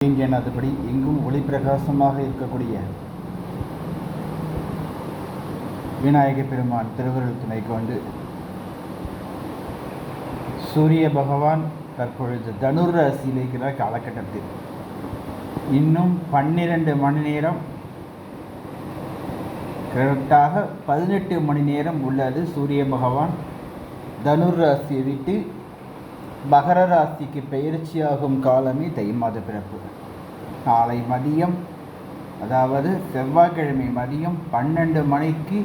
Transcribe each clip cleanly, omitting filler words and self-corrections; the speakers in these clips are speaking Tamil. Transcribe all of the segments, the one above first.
எண்ணாதபடி எங்கும் ஒளி பிரகாசமாக இருக்கக்கூடிய விநாயக பெருமான் திருவருள் துணை கொண்டு சூரிய பகவான் தற்பொழுது தனுர் ராசியில் இருக்கிற காலகட்டத்தில் இன்னும் 12 மணி நேரம், கரெக்டாக 18 மணி நேரம் உள்ளது. சூரிய பகவான் தனுர் ராசியை விட்டு மகர ராசிக்கு பெயர்ச்சியாகும் காலமே தை மாத பிறப்பு. நாளை மதியம், அதாவது செவ்வாய்க்கிழமை மதியம் 12 மணிக்கு,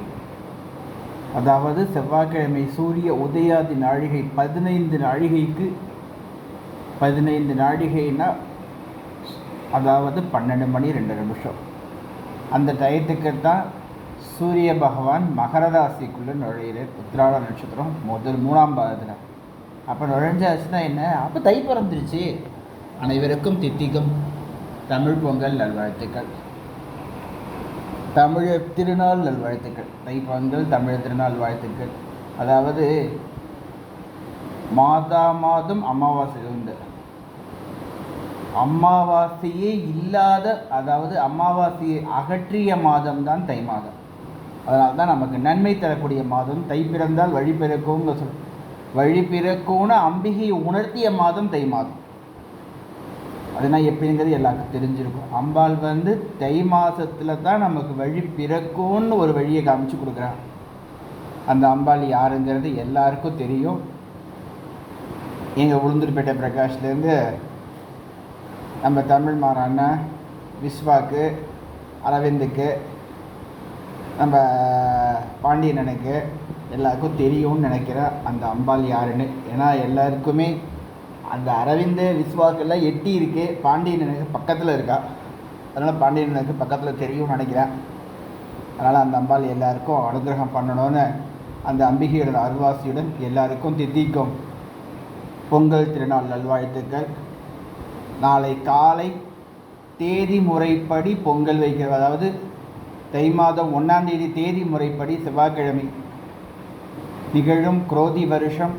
அதாவது செவ்வாய்க்கிழமை சூரிய உதயாதி நாழிகை 15 நாழிகைக்கு, 15 நாழிகைனா அதாவது 12 மணி 2 நிமிஷம், அந்த டயத்துக்கு தான் சூரிய பகவான் மகர ராசிக்குள்ளே நுழையிறார். உத்திராட நட்சத்திரம் முதல் 3ஆம் பாதத்தில். அப்போ நுழைஞ்சாச்சுன்னா என்ன, அப்போ தை பிறந்துருச்சு. அனைவருக்கும் தித்திக்கும் தமிழ் பொங்கல் நல்வாழ்த்துக்கள், தமிழர் திருநாள் நல்வாழ்த்துக்கள். தை பொங்கல் தமிழர் திருநாள் வாழ்த்துக்கள். அதாவது மாதம் அமாவாசை உண்டு. அமாவாசையே இல்லாத, அதாவது அமாவாசையை அகற்றிய மாதம்தான் தை மாதம். அதனால தான் நமக்கு நன்மை தரக்கூடிய மாதம். தை பிறந்தால் வழி பிறக்கும்னு வழி பிறக்கும்னு அம்பிகையை உணர்த்திய மாதம் தை மாதம். அதனால் எப்படிங்கிறது எல்லாருக்கும் தெரிஞ்சிருக்கும். அம்பாள் தை மாதத்தில் தான் நமக்கு வழி பிறக்கும்னு ஒரு வழியை காமிச்சு கொடுக்குறாங்க. அந்த அம்பாள் யாருங்கிறது எல்லாருக்கும் தெரியும். எங்கள் உளுந்தூர்பேட்டை பிரகாஷ்லேருந்து நம்ம தமிழ் மாறான விஸ்வாக்கு, அரவிந்துக்கு, நம்ம பாண்டியனனுக்கு எல்லாருக்கும் தெரியும்னு நினைக்கிறேன் அந்த அம்பாள் யாருன்னு. ஏன்னா எல்லாருக்குமே அந்த அரவிந்து விஸ்வாக்கெல்லாம் எட்டி இருக்கு, பாண்டியனனுக்கு பக்கத்தில் இருக்கா. அதனால் பாண்டியனனுக்கு பக்கத்தில் தெரியும்னு நினைக்கிறேன். அதனால் அந்த அம்பாள் எல்லாருக்கும் அனுகிரகம் பண்ணணும்னு அந்த அம்பிகையோட அருள்வாசியுடன் எல்லாருக்கும் தித்திக்கும் பொங்கல் திருநாள் நல்வாழ்த்துக்கள். நாளை காலை தேதி முறைப்படி பொங்கல் வைக்கிறது. அதாவது தை மாதம் 1ஆம் தேதி தேதி முறைப்படி செவ்வாய்க்கிழமை நிகழும் குரோதி வருஷம்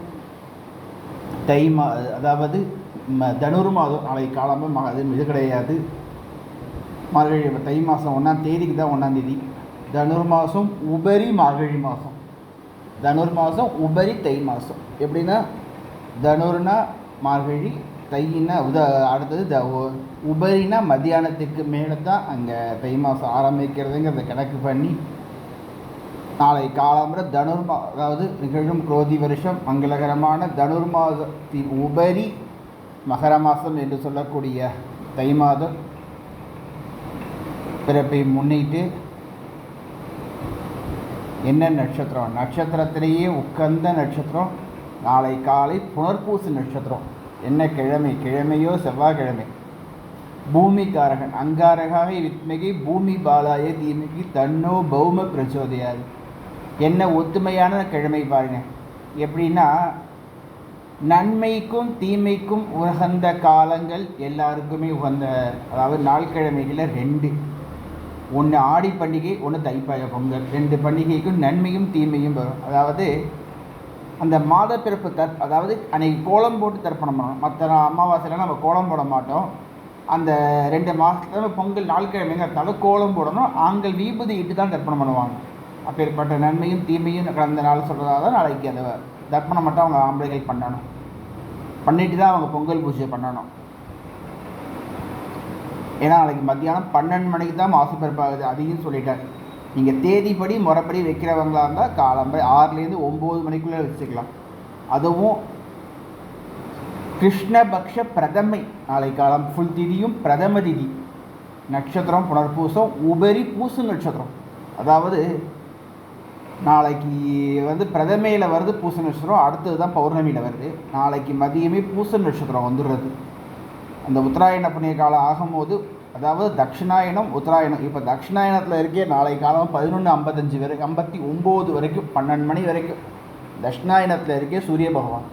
அதாவது தனுர் மாதம். நாளை காலமாக அது இது கிடையாது, மார்கழி. தை மாதம் 1ஆம் தேதிக்கு தான் 1ஆம் தேதி. தனுர் மாதம் உபரி மார்கழி மாதம், தனுர் மாதம் உபரி தை மாதம். எப்படின்னா தனுர்னா மார்கழி, தைன்னா அடுத்தது உபரினா மத்தியானத்துக்கு மேலே தான் அங்கே தை மாதம் ஆரம்பிக்கிறதுங்கிறத கணக்கு பண்ணி நாளை காலம்புற அதாவது நிகழும் குரோதி வருஷம் மங்களகரமான தனுர் மாதத்தின் உபரி மகர மாதம் என்று சொல்லக்கூடிய தை மாதம் பிறப்பை முன்னிட்டு என்ன நட்சத்திரம், நட்சத்திரத்திலேயே உட்கந்த நட்சத்திரம் நாளை காலை புனர்பூச நட்சத்திரம். என்ன கிழமை, கிழமையோ செவ்வாய்க்கிழமை. பூமிகாரகன் அங்காரகாக வித்மகி பூமி பாலாய தீமகி தன்னோ பௌம பிரச்சோதயாது. என்ன ஒத்துமையான கிழமை பாருங்க. எப்படின்னா நன்மைக்கும் தீமைக்கும் உகந்த காலங்கள் எல்லாருக்குமே உகந்த, அதாவது நாள் கிழமைகளில் 2. ஒன்று ஆடி பண்டிகை, ஒன்று தைப்பய பொங்கல். 2 பண்டிகைக்கும் நன்மையும் தீமையும் வரும். அதாவது அந்த மாத பிறப்பு அதாவது அன்றைக்கி கோலம் போட்டு தர்ப்பணம் பண்ணணும். மற்ற அமாவாசையில் நம்ம கோலம் போட மாட்டோம். அந்த 2 மாதத்துல பொங்கல் நாள்கிழமைங்கிறதால கோலம் போடணும். ஆண்கள் விபூதி இட்டு தான் தர்ப்பணம் பண்ணுவாங்க. அப்பேற்பட்ட நன்மையும் தீமையும் கலந்த நாள் சொல்கிறதால தான் நாளைக்கு அந்த தர்ப்பணம் மட்டும் அவங்க ஆம்பளைகள் பண்ணணும். பண்ணிட்டு தான் அவங்க பொங்கல் பூஜை பண்ணணும். ஏன்னா நாளைக்கு மத்தியானம் 12 மணிக்கு தான் மாசு பிறப்பாகுது. அதையும் சொல்லிட்டார். நீங்கள் தேதிப்படி முறைப்படி வைக்கிறவங்களா இருந்தால் காலம்பரை 6லேருந்து 9 மணிக்குள்ளே வச்சுக்கலாம். அதுவும் கிருஷ்ணபக்ஷ பிரதமை நாளை காலம் ஃபுல் திதியும் பிரதம திதி. நட்சத்திரம் புனர்பூசம், உபரி பூசு நட்சத்திரம். அதாவது நாளைக்கு பிரதமையில் வருது பூச நட்சத்திரம், அடுத்தது தான் பௌர்ணமியில் வருது. நாளைக்கு மதியமே பூச நட்சத்திரம் வந்துடுறது. அந்த உத்தராயண புண்ணிய காலம் ஆகும்போது, அதாவது தட்சிணாயனம் உத்தராயணம். இப்போ தட்சிணாயனத்தில் இருக்கே நாளை காலம் 11:55 வரைக்கும், 59 வரைக்கும், 12 மணி வரைக்கும் தட்சிணாயனத்தில் இருக்கே சூரிய பகவான்.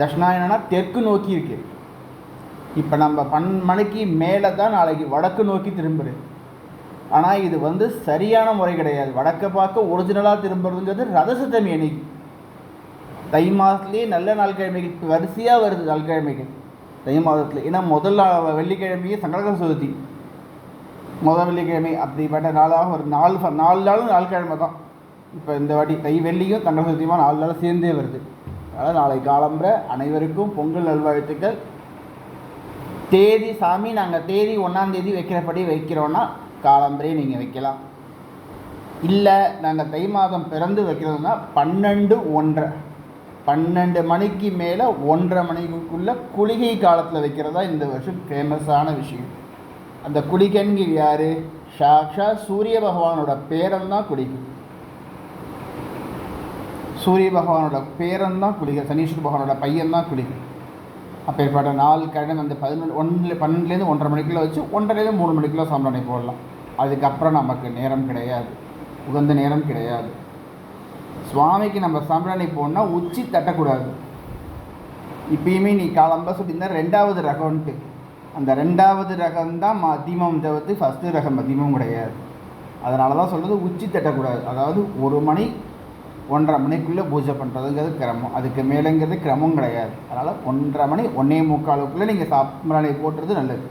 தட்சிணாயனம்னா தெற்கு நோக்கி இருக்கு. இப்போ நம்ம 12 மணிக்கு மேலே தான் நாளைக்கு வடக்கு நோக்கி திரும்புது. ஆனால் இது சரியான முறை கிடையாது. வடக்கை பார்க்க ஒரிஜினலாக திரும்புறதுங்கிறது ரதசப்தமி அன்னைக்கு. தை மாதத்துலேயே நல்ல நாள்கிழமைகள் வரிசையாக வருது. நாள்கிழமைகள் தை மாதத்தில். ஏன்னா முதல் வெள்ளிக்கிழமையே சங்கடகர சதுர்த்தி, முதல் வெள்ளிக்கிழமை அப்படிப்பட்ட நாளாக ஒரு 4 நாள் கிழமை தான். இப்போ இந்த வாட்டி தை வெள்ளியும் சங்கட சதுர்த்தியுமா 4 நாள் சேர்ந்தே வருது. அதனால் நாளை காலம்புற அனைவருக்கும் பொங்கல் நல்வாழ்த்துக்கள். தேதி சாமி நாங்கள் தேதி 1ஆம் தேதி வைக்கிறபடி வைக்கிறோன்னா காலம்பரே நீங்கள் வைக்கலாம். இல்லை நாங்கள் தை மாதம் பிறந்து வைக்கிறதுனா 12 மணிக்கு மேலே 1:30 மணிக்குள்ளே குளிகை காலத்தில் வைக்கிறதா இந்த வருஷம் ஃபேமஸான விஷயம். அந்த குளிகன்கிற யார்? சாக்ஷா சூரிய பகவானோட பேரன் தான் குளிக்கும். சூரிய பகவானோட பேரன் தான் குளிக்க, சனீஸ்வர பகவானோட பையன் தான் குளிக்கும். அப்பேற்பட்ட நாள் கிழமை அந்த 12லேருந்து 1:30 மணிக்குள்ளே வச்சு 1:30லேருந்து 3 மணிக்குள்ளே சாம்பிராணி போடலாம். அதுக்கப்புறம் நமக்கு நேரம் கிடையாது, உகந்த நேரம் கிடையாது. சுவாமிக்கு நம்ம சாம்பிராணி போடணும்னா உச்சி தட்டக்கூடாது. இப்பயுமே நீ காலம்பா சொல்லியிருந்தா 2வது ரகம்ன்ட்டு, அந்த 2வது ரகம்தான் மதியமம் தவிர்த்து ஃபஸ்ட்டு ரகம் மதியமும் கிடையாது. அதனால தான் சொல்கிறது உச்சி தட்டக்கூடாது. அதாவது 1 மணி 1:30 மணிக்குள்ளே பூஜை பண்ணுறதுங்கிறது கிரமம், அதுக்கு மேலேங்கிறது கிரமம் கிடையாது. அதனால் 1:30 மணி 1:45க்குள்ளே நீங்கள் சாம்பிராணி போட்டுறது நல்லது.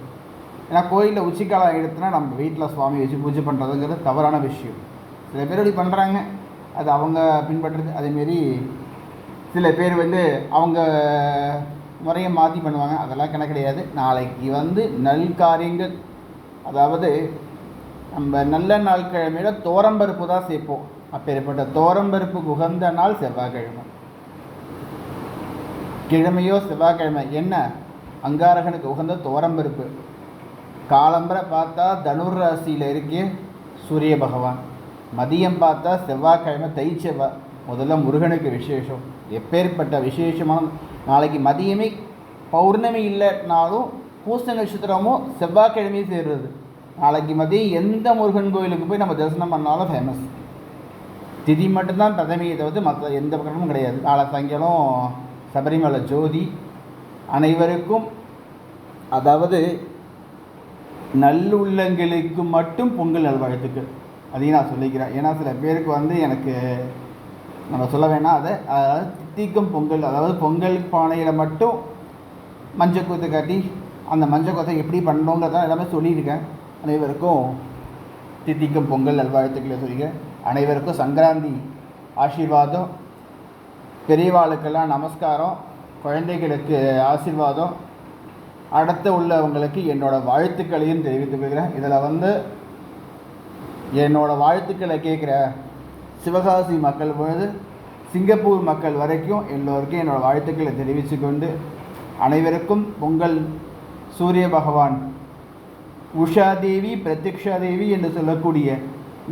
ஏன்னா கோயிலில் உச்சிக்காலம் எடுத்துனா நம்ம வீட்டில் சுவாமி வச்சு பூஜை பண்ணுறதுங்கிறது தவறான விஷயம். சில பேர் இப்படி பண்ணுறாங்க, அது அவங்க பின்பற்றுறது. அதேமாரி சில பேர் அவங்க முறையை மாற்றி பண்ணுவாங்க, அதெல்லாம் கணக்கு கிடையாது. நாளைக்கு நல் காரியங்கள், அதாவது நம்ம நல்ல நாள் கிழமையில தோரம்பருப்பு தான் சேர்ப்போம். அப்பேற்பட்ட தோரம்பருப்புக்கு உகந்த நாள் செவ்வாய்க்கிழமை. கிழமையோ செவ்வாய்க்கிழமை என்ன அங்காரகனுக்கு உகந்த தோரம்பருப்பு. காலம்பரை பார்த்தா தனுர் ராசியில் இருக்கே சூரிய பகவான், மதியம் பார்த்தா செவ்வாய்க்கிழமை தை செவ்வாய். முதல்ல முருகனுக்கு விசேஷம். எப்பேற்பட்ட விசேஷமான நாளைக்கு மதியமே பௌர்ணமி இல்லைனாலும் பூச நட்சத்திரமோ செவ்வாய்க்கிழமையும் சேர்றது. நாளைக்கு மதியம் எந்த முருகன் கோயிலுக்கு போய் நம்ம தரிசனம் பண்ணாலும் ஃபேமஸ். திதி மட்டும்தான் பிரதமையை தவிர்த்து மற்ற எந்த பக்கமும் கிடையாது. நாளை சாயங்காலம் சபரிமலை ஜோதி. அனைவருக்கும், அதாவது நல்லுள்ளங்களுக்கு மட்டும் பொங்கல் நல்வாழ்த்துக்கள். அதையும் நான் சொல்லிக்கிறேன். ஏன்னா சில பேருக்கு எனக்கு நம்ம சொல்ல வேணாம் அதை. அதாவது தித்திக்கும் பொங்கல், அதாவது பொங்கல் பானையில் மட்டும் மஞ்சள் கொத்து காட்டி அந்த மஞ்சள் கொத்தை எப்படி பண்ணணுங்கிறதான் எல்லாமே சொல்லியிருக்கேன். அனைவருக்கும் தித்திக்கும் பொங்கல் நல்வாழ்த்துக்களை சொல்லிக்கிறேன். அனைவருக்கும் சங்கராந்தி ஆசீர்வாதம். பெரியவாளுக்கெல்லாம் நமஸ்காரம், குழந்தைகளுக்கு ஆசீர்வாதம். அடுத்து உள்ளவங்களுக்கு என்னோடய வாழ்த்துக்களையும் தெரிவித்துக் கொள்கிறேன். இதில் என்னோடய வாழ்த்துக்களை கேட்குற சிவகாசி மக்கள் பொழுது சிங்கப்பூர் மக்கள் வரைக்கும் எல்லோருக்கும் என்னோடய வாழ்த்துக்களை தெரிவித்து கொண்டு, அனைவருக்கும் பொங்கல் சூரிய பகவான் உஷா தேவி பிரத்யக்ஷா தேவி என்று சொல்லக்கூடிய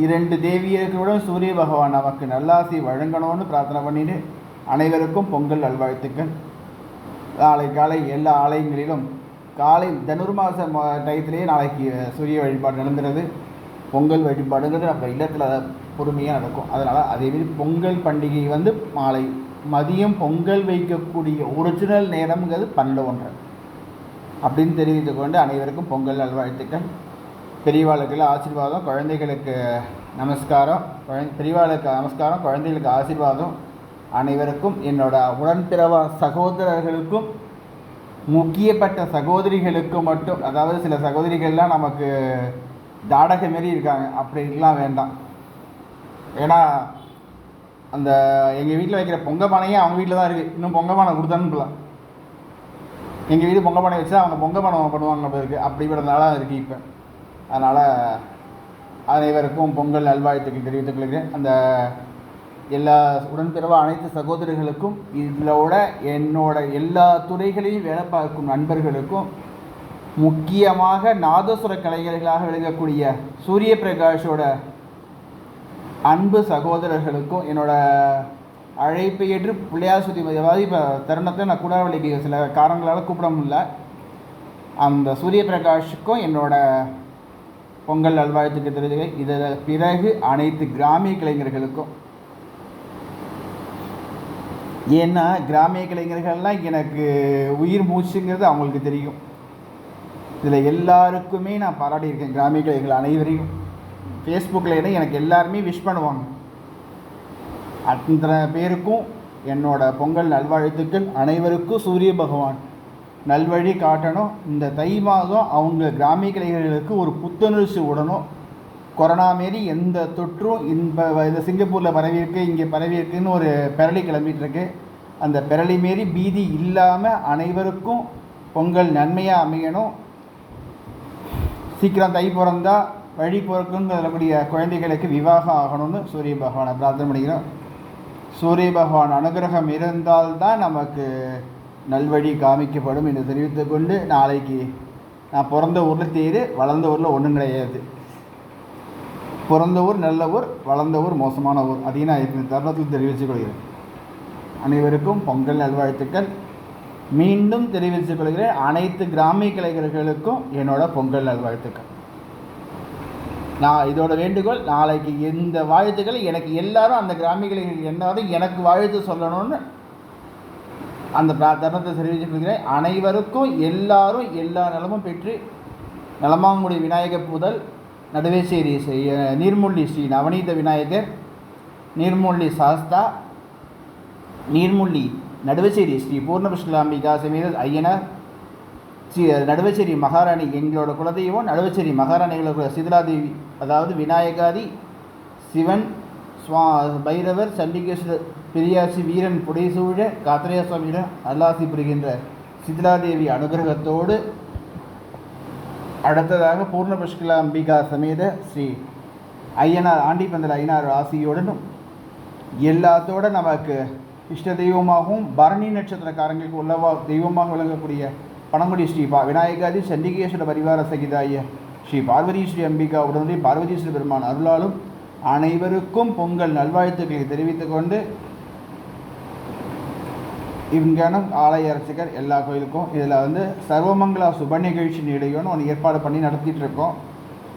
2 தேவியர்களுடன் சூரிய பகவான் நமக்கு நல்லாசி வழங்கணும்னு பிரார்த்தனை பண்ணிட்டு அனைவருக்கும் பொங்கல் நல்வாழ்த்துக்கள். நாளை காலை எல்லா ஆலயங்களிலும் காலை தனுர்மாச டயத்திலேயே நாளைக்கு சூரிய வழிபாடு நடந்துறது. பொங்கல் வழிபாடுங்கிறது நம்ம இல்லத்தில் பொறுமையாக நடக்கும். அதனால் அதேமாரி பொங்கல் பண்டிகை மாலை மதியம் பொங்கல் வைக்கக்கூடிய ஒரிஜினல் நேரம்ங்கிறது 12:30 அப்படின்னு தெரிவித்து கொண்டு அனைவருக்கும் பொங்கல் நல்வாழ்த்துக்கள். பெரியவாளுக்கு ஆசீர்வாதம், குழந்தைகளுக்கு நமஸ்காரம். பெரியவாளுக்கு நமஸ்காரம், குழந்தைகளுக்கு ஆசீர்வாதம். அனைவருக்கும் என்னோட உடன்பிறவா சகோதரர்களுக்கும் முக்கியப்பட்ட சகோதரிகளுக்கும் மட்டும், அதாவது சில சகோதரிகள்லாம் நமக்கு தாடகை மாரி இருக்காங்க, அப்படிலாம் வேண்டாம். ஏன்னா அந்த எங்கள் வீட்டில் வைக்கிற பொங்க பானையே அவங்க வீட்டில் தான் இருக்குது. இன்னும் பொங்க பானை கொடுத்தானுலாம். எங்கள் வீடு பொங்க பானை வச்சா அவங்க பொங்க பானை பண்ணுவாங்க இருக்குது. அப்படிப்பட்டதால இருக்குது இப்போ. அதனால் அனைவருக்கும் பொங்கல் நல்வாழ்த்துக்கள் தெரிவித்துக் கொள்கிறேன். அந்த எல்லா உடன்பிறவா அனைத்து சகோதரர்களுக்கும், இதோட என்னோட எல்லா துறைகளையும் வேலை பார்க்கும் நண்பர்களுக்கும், முக்கியமாக நாதசுர கலைஞர்களாக விளங்கக்கூடிய சூரிய பிரகாஷோட அன்பு சகோதரர்களுக்கும் என்னோட அழைப்பை ஏற்று பிள்ளையார் சுத்தி இப்போ தருணத்தை நான் கூடாவளிக்கு சில காரணங்களால் கூப்பிட முடியல. அந்த சூரிய பிரகாஷுக்கும் என்னோட பொங்கல் நல்வாழ்த்துக்கு தெரிவித்து, இதில் பிறகு அனைத்து கிராமிய கலைஞர்களுக்கும். ஏன்னா கிராமிய கலைஞர்கள்லாம் எனக்கு உயிர் மூச்சுங்கிறது அவங்களுக்கு தெரியும். இதில் எல்லாருக்குமே நான் பாராட்டியிருக்கேன். கிராமிய கலைஞர்கள் அனைவரையும் ஃபேஸ்புக்கில் எனக்கு எல்லாருமே விஷ் பண்ணுவாங்க. அத்தனை பேருக்கும் என்னோட பொங்கல் நல்வாழ்த்துக்கள். அனைவருக்கும் சூரிய பகவான் நல்வழி காட்டணும். இந்த தை மாதம் அவங்க கிராமிய கலைஞர்களுக்கு ஒரு புத்துணர்ச்சி விடணும். கொரோனா மாரி எந்த தொற்றும் இந்த சிங்கப்பூரில் பரவியிருக்கு, இங்கே பரவியிருக்குன்னு ஒரு பெரளி கிளம்பிகிட்டு இருக்கு. அந்த பெரளி மாரி பீதி இல்லாமல் அனைவருக்கும் பொங்கல் நன்மையாக அமையணும். சீக்கிரம் தை பிறந்தா வழி பிறக்குன்னு சொல்லக்கூடிய குழந்தைகளுக்கு விவாகம் ஆகணும்னு சூரிய பகவானை பிரார்த்தனை பண்ணிக்கிறோம். சூரிய பகவான் அனுகிரகம் இருந்தால்தான் நமக்கு நல்வழி காமிக்கப்படும் என்று தெரிவித்து கொண்டு, நாளைக்கு நான் பிறந்த ஊரில் தேர், வளர்ந்த ஊரில் ஒன்றும் கிடையாது. பிறந்த ஊர் நல்ல ஊர், வளர்ந்த ஊர் மோசமான ஊர். அதையும் நான் இந்த தருணத்தில் தெரிவித்துக் கொள்கிறேன். அனைவருக்கும் பொங்கல் நல்வாழ்த்துக்கள். மீண்டும் தெரிவித்துக் கொள்கிறேன், அனைத்து கிராமிய கலைஞர்களுக்கும் என்னோட பொங்கல் நல்வாழ்த்துக்கள். நான் இதோட வேண்டுகோள், நாளைக்கு இந்த வாழ்த்துக்கள் எனக்கு எல்லாரும் அந்த கிராமிய கலைஞர்கள் எல்லாரும் எனக்கு வாழ்த்து சொல்லணும்னு அந்த தருணத்தை தெரிவித்துக் கொள்கிறேன். அனைவருக்கும் எல்லாரும் எல்லா நலமும் பெற்று நலமாங்குடி விநாயகர் முதல் நடுவேச்சேரி நீர்மூழ்கி ஸ்ரீ நவநீத விநாயகர், நீர்மூழ்கி சாஸ்தா, நீர்மூழ்கி நடுவேச்சேரி ஸ்ரீ பூர்ணபுஷ்கலாம்பிகா சமேத ஐயனார், ஸ்ரீ நடுவேச்சேரி மகாராணி எங்களோட குலதெய்வம், நடுவேச்சேரி மகாராணிகளோட சிதலாதேவி, அதாவது விநாயகாதி சிவன் பைரவர் சண்டிகேஸ்வரர் பெரியாச்சி வீரன் புடைசூழ காத்திரையா சுவாமியிடம் அல்லாசி புரிகின்ற சிதலாதேவி அனுகிரகத்தோடு அடுத்ததாக பூர்ணபுஷ்கலாம்பிகா சமேத ஸ்ரீ ஐயனார் ஆண்டிப்பந்தல் ஐயனார் ஆசியோடனும் எல்லாத்தோட நமக்கு இஷ்ட தெய்வமாகவும் பரணி நட்சத்திரக்காரங்களுக்கு உள்ளவா தெய்வமாக விளங்கக்கூடிய பனங்குடி ஸ்ரீ விநாயகாதி சண்டிகேஸ்வர பரிவார சகிதாய ஸ்ரீ பார்வதி ஸ்ரீ அம்பிகா உடனே பார்வதீஸ்வர பெருமான் அருளாலும் அனைவருக்கும் பொங்கல் நல்வாழ்த்துக்களை தெரிவித்துக் கொண்டு, இங்கேனும் ஆலய அரசிகர் எல்லா கோயிலுக்கும் இதில் சர்வமங்களா சுப நிகழ்ச்சி நிலையோன்னு ஒன்று ஏற்பாடு பண்ணி நடத்திட்டு இருக்கோம்.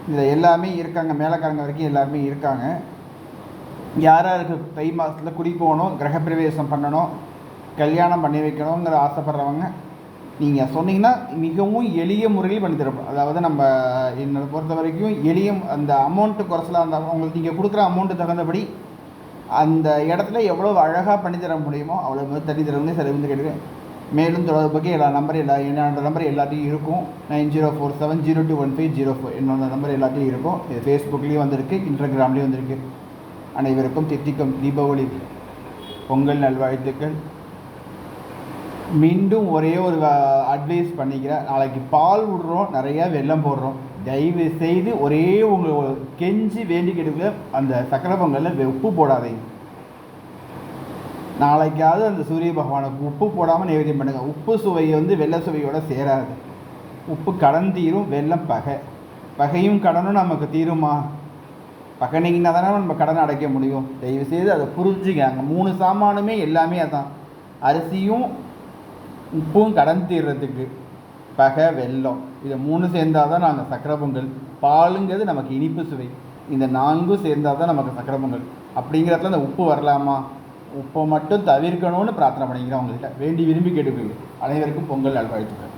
இதில் எல்லாமே இருக்காங்க, மேலக்காரங்க வரைக்கும் எல்லாருமே இருக்காங்க. யாராருக்கு தை மாதத்தில் குடி போகணும், கிரகப்பிரவேசம் பண்ணணும், கல்யாணம் பண்ணி வைக்கணுங்கிற ஆசைப்படுறவங்க நீங்கள் சொன்னீங்கன்னா மிகவும் எளிய முறையில் பண்ணி தரப்போம். அதாவது நம்ம என்னை பொறுத்த வரைக்கும் எளிய அந்த அமௌண்ட்டு குறைச்சலாக இருந்தால் உங்களுக்கு நீங்கள் கொடுக்குற அமௌண்ட்டு தகுந்தபடி அந்த இடத்துல எவ்வளோ அழகாக பண்ணித்தர முடியுமோ அவ்வளோ தண்ணி தரவுன்னு சரி கேட்டுக்கிறேன். மேலும் தொடர்புக்கு எல்லா நம்பர் என்னோட நம்பர் எல்லாத்தையும் இருக்கும். 9047021504 என்னோட நம்பர் எல்லாத்தையும் இருக்கும். இது ஃபேஸ்புக்லேயும் வந்திருக்கு, இன்ஸ்டாகிராம்லேயும் வந்திருக்கு. அனைவருக்கும் தித்திக்கும் தீபாவளி பொங்கல் நல்வாழ்த்துக்கள். மீண்டும் ஒரே ஒரு அட்வைஸ் பண்ணிக்கிறேன், நாளைக்கு பால் விடுறோம், நிறையா வெல்லம் போடுறோம். தயவு செய்து ஒரே உங்கள் கெஞ்சி வேண்டிக்கிட்டு அந்த சக்கரை பொங்கலில் உப்பு போடாதீங்க. நாளைக்காவது அந்த சூரிய பகவானுக்கு உப்பு போடாமல் நைவேத்தியம் பண்ணுங்கள். உப்பு சுவை வெள்ளை சுவையோடு சேராது. உப்பு கடன் தீரும், வெல்லம் பகையும் கடனும் நமக்கு தீருமா? பகனிங்கன்னா தானே நம்ம கடனை அடைக்க முடியும். தயவுசெய்து அதை புரிஞ்சுங்க. அங்கே 3 சாமானுமே எல்லாமே அதான், அரிசியும் உப்பும் கடன் தீர்றதுக்கு பகை வெல்லம், இதை 3 சேர்ந்தால் தான் நாங்கள் சக்கரை பொங்கல். பாலுங்கிறது நமக்கு இனிப்பு சுவை, இந்த 4 சேர்ந்தால் தான் நமக்கு சக்கரை பொங்கல். அப்படிங்கிறதுல அந்த உப்பு வரலாமா? உப்பை மட்டும் தவிர்க்கணும்னு பிரார்த்தனை பண்ணிக்கிறேன். அவங்கள்ட்ட வேண்டி விரும்பி கேட்டுக்கொள்கிறேன். அனைவருக்கும் பொங்கல் நல்வாழ்த்துக்கள்.